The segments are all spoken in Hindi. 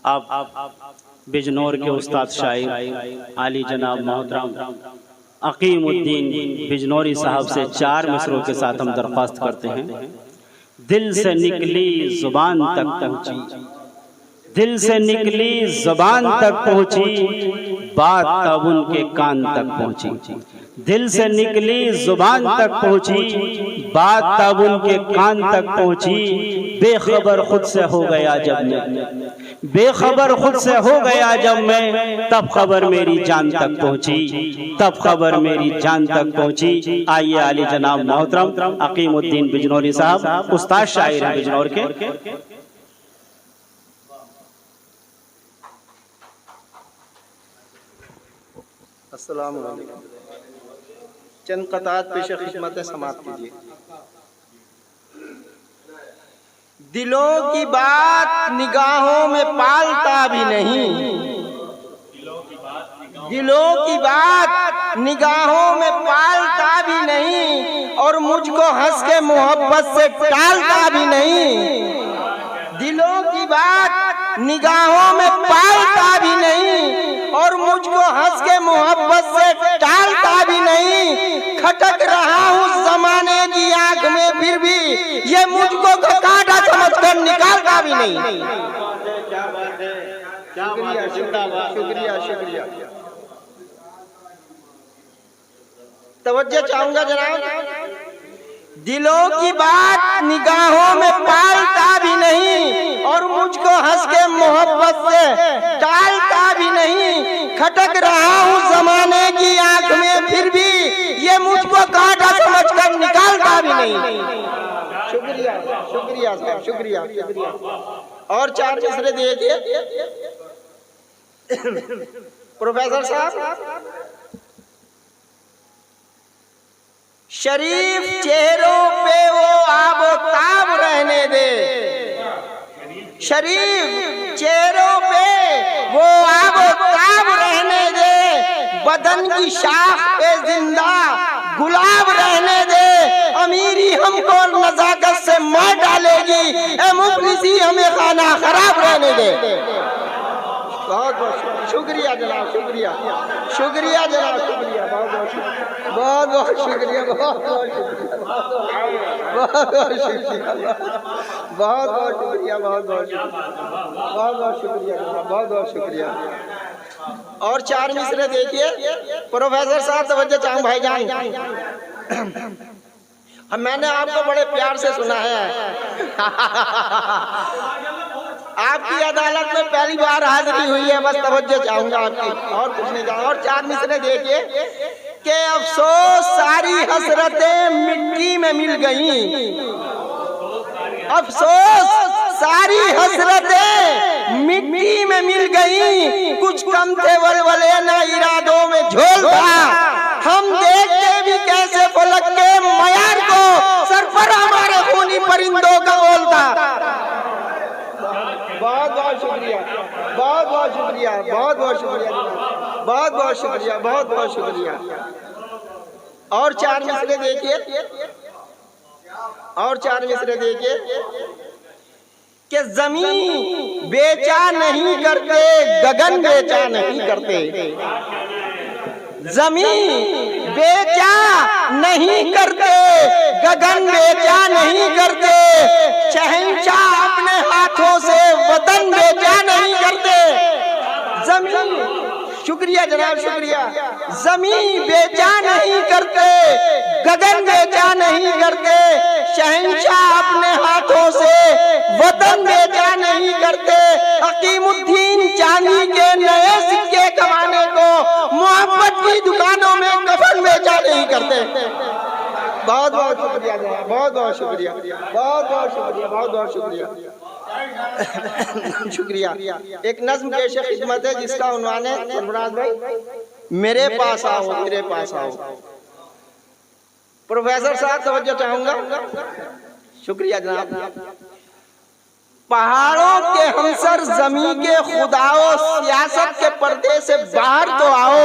अब बिजनौर के उस्ताद शायर आली जनाब मोहतरम अकीमुद्दीन बिजनौरी साहब से 4 मिसरों के साथ हम दरख्वास्त करते हैं। दिल से निकली जुबान तक पहुंची, दिल से निकली जुबान तक पहुंची, बात तब उनके कान तक पहुंची। दिल से निकली जुबान तक पहुंची, बात तब उनके कान तक पहुंची। बेखबर खुद से हो गया जब मैं, बेखबर खुद से हो गया जब मैं, तब खबर मेरी जान तक पहुंची, तब खबर मेरी जान तक पहुंची। आइए आली जनाब मोहतरम अकीमुद्दीन बिजनौरी साहब उस्ताद शायर हैं बिजनौर के। अस्सलाम वालेकुम। चंद क़तात पेश खिदमत समाप्त कीजिए। दिलों की बात निगाहों में पालता भी नहीं, दिलों की बात निगाहों में पालता भी नहीं, और मुझको हंस के मोहब्बत से टालता भी नहीं। दिलों की बात निगाहों में पालता भी नहीं, और मुझको हंस के मोहब्बत से टालता भी नहीं। खटक रहा हूँ जमाने की आंख में, फिर भी ये मुझको कांटा समझकर निकालता भी नहीं। क्या बात है, क्या बात है, जिंदाबाद। शुक्रिया शुक्रिया। तवज्जो चाहूंगा जनाब। दिलों की बात निगाहों में पालता भी नहीं, और मुझको हंस के मोहब्बत से टालता भी नहीं। खटक रहा हूँ जमाने की आंख में, फिर भी ये मुझको कांटा समझकर निकालता भी नहीं। शुक्रिया शुक्रिया साहब, शुक्रिया शुक्रिया। और 4 मिसरे देखिए प्रोफेसर साहब। शरीफ चेहरों पे वो आबो ताब रहने दे, शरीफ चेहरों पे वो आबो ताब रहने दे। बदन की शाख पे जिंदा गुलाब रहने दे। अमीरी हमको नजाकत से मार डालेगी, ए मुफलिसी हमें खाना खराब रहने दे। बहुत बहुत शुक्रिया जनाब, शुक्रिया शुक्रिया जनाब, शुक्रिया बहुत बहुत शुक्रिया, बहुत बहुत शुक्रिया, बहुत बहुत शुक्रिया, बहुत बहुत शुक्रिया, बहुत बहुत शुक्रिया, बहुत बहुत शुक्रिया जनाब, बहुत बहुत शुक्रिया। और 4 मिसरे देखिए प्रोफेसर साहब। तवज्जो चाहूँ भाईजान, मैंने आपको बड़े प्यार से सुना है। आपकी अदालत में पहली बार हाजिरी हुई है, बस तवज्जो चाहूंगा आपकी, और कुछ नहीं चाहूंगा। और 4 मिसरे देखिए कि अफसोस सारी हसरतें मिट्टी में मिल गईं, अफसोस सारी हसरतें मिट्टी में मिल गईं। कुछ कम थे वलवले ना इरादों में झोल था, हम देखते भी कैसे फलक के मयार को, सर पर हमारे खूनी परिंदों का ओल था। बहुत बहुत शुक्रिया, बहुत बहुत शुक्रिया, बहुत बहुत शुक्रिया, बहुत बहुत शुक्रिया, बहुत बहुत शुक्रिया। और 4 मिसरे देखिए, और 4 मिसरे देखिए कि जमीन बेचा नहीं करते, गगन बेचा नहीं करते। जमीन बेचा नहीं करते, गगन बेचा नहीं करते। शहंशाह अपने हाथों से वतन बेचा नहीं करते। जमीन, शुक्रिया जनाब, शुक्रिया। जमीन बेचा नहीं करते, गगन बेचा नहीं करते। शहंशाह अपने हाथों से वतन बेचा नहीं करते। अकीमुद्दीन चांदी के नए सिक्के कमाने को मोहब्बत की दुकानों में कफन बेचा नहीं करते। बहुत बहुत शुक्रिया जनाब, बहुत बहुत शुक्रिया, बहुत बहुत शुक्रिया, बहुत बहुत शुक्रिया, शुक्रिया। एक नज्म पेश खिदमत है जिसका उन्वान है सरफराज भाई, मेरे पास आओ, मेरे पास आओ। प्रोफेसर साहब तवज्जो चाहूंगा। शुक्रिया जनाब। पहाड़ों के हमसर जमी के खुदाओ, सियासत के पर्दे से बाहर तो आओ।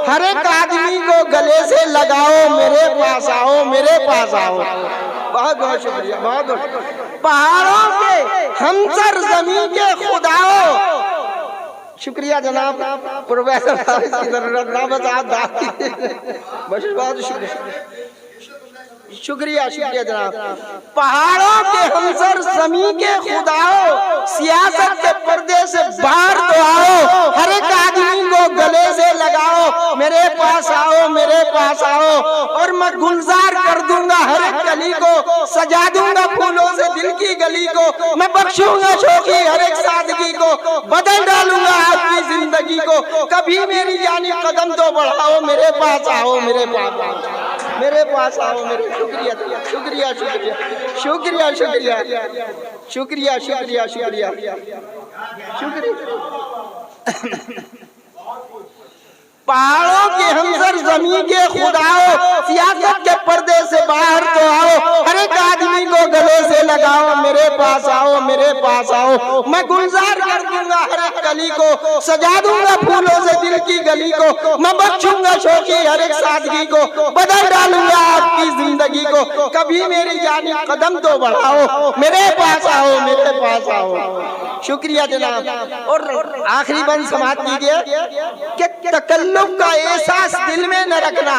हर एक आदमी को गले से लगाओ, मेरे पास आओ, मेरे पास आओ। बहुत बहुत शुक्रिया, बहुत बहुत। पहाड़ों के हमसर जमी के खुदाओ, शुक्रिया जनाब, प्रोफेसर साहब की जरूरत ना, बस आप बस बहुत शुक्रिया जनाब। पहाड़ों के हमसर ज़मीं के खुदाओ, सियासत के पर्दे से बाहर तो आओ, हर एक आदमी को गले से लगाओ, मेरे पास आओ, मेरे पास आओ, और मैं गुलजार कर दूंगा हर एक गली को, सजा दूंगा फूलों से दिल की गली को, मैं बख्शूंगा शौकी हर एक सादगी को, बदल डालूंगा आपकी जिंदगी को, कभी मेरी जानी कदम तो बढ़ाओ, मेरे पास आओ, मेरे पास आओ, मेरे पास आओ, मेरे शुक्रिया शुक्रिया शुक्रिया शुक्रिया शुक्रिया शुक्रिया शुक्रिया शुक्रिया शुक्रिया। पहाड़ों के हमसर ज़मीं के खुदाओ, सियासत के पर्दे से बाहर तो आओ, हर एक आदमी को गले से लगाओ, मेरे पास आओ, मेरे पास आओ, मैं गुलजार कर दूंगा हर एक गली को, सजा दूंगा फूलों से दिल की गली को, मैं बख्शूंगा शौकी हर एक सादगी को, बदल डालूंगा आपकी जिंदगी को, कभी मेरी जानी कदम तो बढ़ाओ, मेरे पास आओ, मेरे पास आओ। शुक्रिया जनाब। और आखिरी बंद समाप्त कीजिए कि तकल्लुफ का एहसास दिल में न रखना,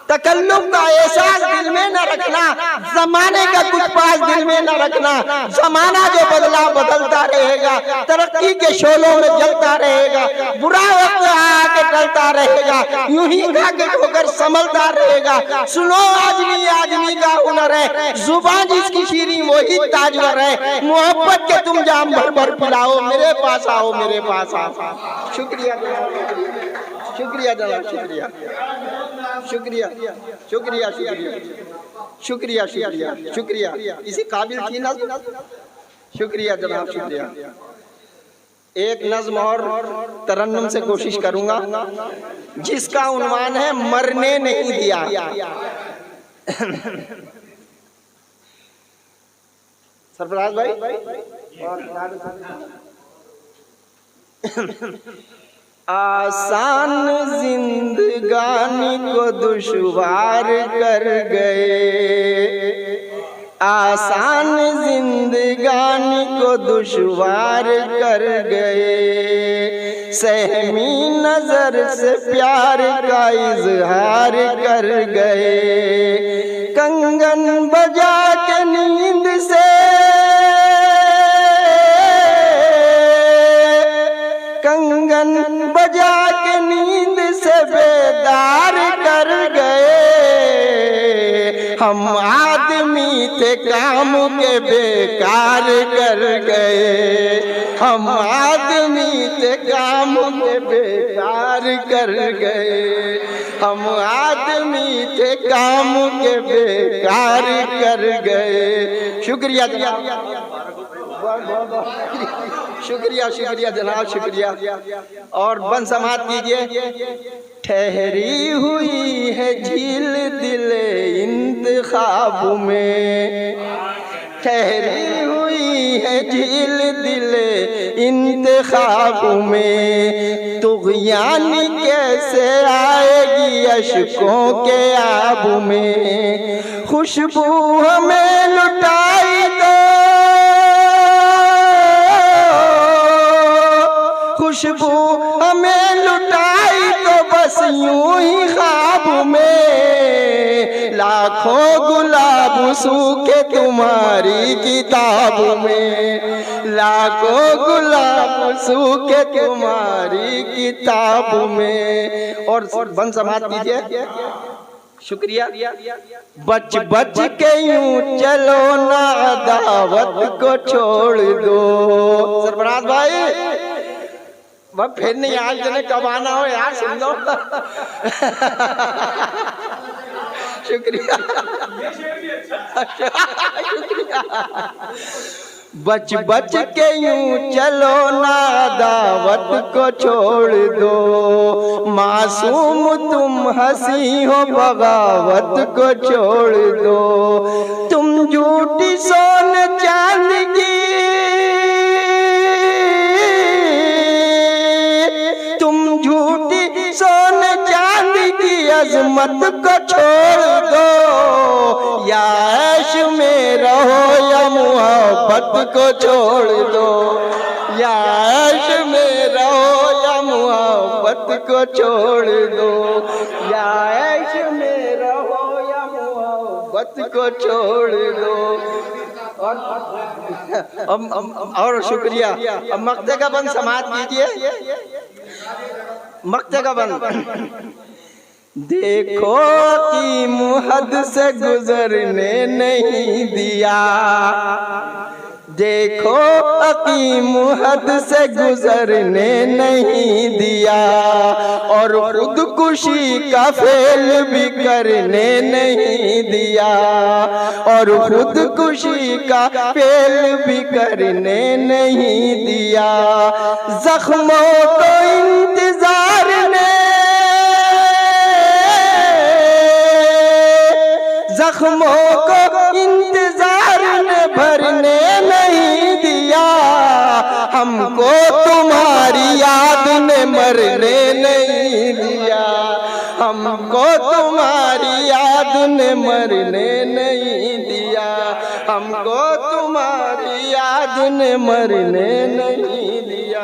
तकल्लुफ का एहसास दिल में न रखना, जमाने का कुछ पास दिल में न रखना, जमाना जो बदला बदलता रहेगा, तरक्की के शोलों में जलता रहेगा, बुरा वक्त आके टलता रहेगा, यूं ही खाके ठोकर संभलता रहेगा। सुनो आदमी का हुनर है, जुबान जिसकी शीरी वही ताजवर है, मोहब्बत के तुम जाम भर भर पिलाओ, मेरे पास आओ, मेरे पास आओ। शुक्रिया शुक्रिया जनाब, शुक्रिया शुक्रिया शुक्रिया शुक्रिया शुक्रिया शुक्रिया शुक्रिया, इसी काबिल थी ना। शुक्रिया जनाब, शुक्रिया। एक नज्म और तरन्नुम से कोशिश करूंगा जिसका उन्वान है मरने नहीं दिया। सरफराज भाई, आसान जिंदगानी को दुश्वार कर गए, आसान जिंदगानी को दुश्वार कर गए, सहमी नजर से प्यार का इजहार कर गए, कंगन बजा के नींद से, कंगन बजा के नींद से बेदार कर गए, हम आदमी थे काम के बेकार कर गए, हम आदमी थे काम के बेकार कर गए, हम आदमी थे काम के बेकार कर गए। शुक्रिया शुक्रिया शुक्रिया जनाब, शुक्रिया। और बंद समाप्त कीजिए। ठहरी हुई है झील दिले इंतखाब में, ठहरी हुई है झील दिले इंतखाब में, तुग़यान कैसे आएगी अश्कों के आब में, खुशबू हमें लुटाई दो, खुशबू हमें लुटाई तो बस यूं ही ख्वाब में, लाखों गुलाब सूखे तुम्हारी किताब में, लाखों गुलाब सूखे तुम्हारी किताब में। और बंद समाप्त कीजिए। शुक्रिया। बच बच के यूं चलो ना अदावत को छोड़ दो। सरफराज भाई, वह फिर नहीं, आज जने कब आना हो यार, सुन लो। शुक्रिया शुक्रिया। बच बच के यूं चलो ना दावत को छोड़ दो, मासूम तुम हंसी हो बगावत को छोड़ दो, तुम झूठी सोन चांदी की, तुम झूठी सोन चांदी की अजमत को छोड़ दो, या ऐश में रहो या मोहब्बत को छोड़ दो, या ऐश में रहो को छोड़ दो, या ऐश में रहो या मोहब्बत को छोड़ दो। और शुक्रिया। अब मक्ते का बंद समाप्त कीजिए। मक्ते का बंद। देखो कि मुहद से गुजरने नहीं दिया, देखो कि मुहद से गुजरने नहीं दिया, और खुदकुशी का फेल भी करने नहीं दिया, और खुदकुशी का फेल भी करने नहीं दिया। जख्मों को इंतजार ने, जख्मों को इंतजार ने भरने नहीं दिया, हमको तुम्हारी याद ने मरने नहीं दिया, हमको तुम्हारी याद ने मरने नहीं दिया, हमको तुम्हारी याद ने मरने नहीं दिया।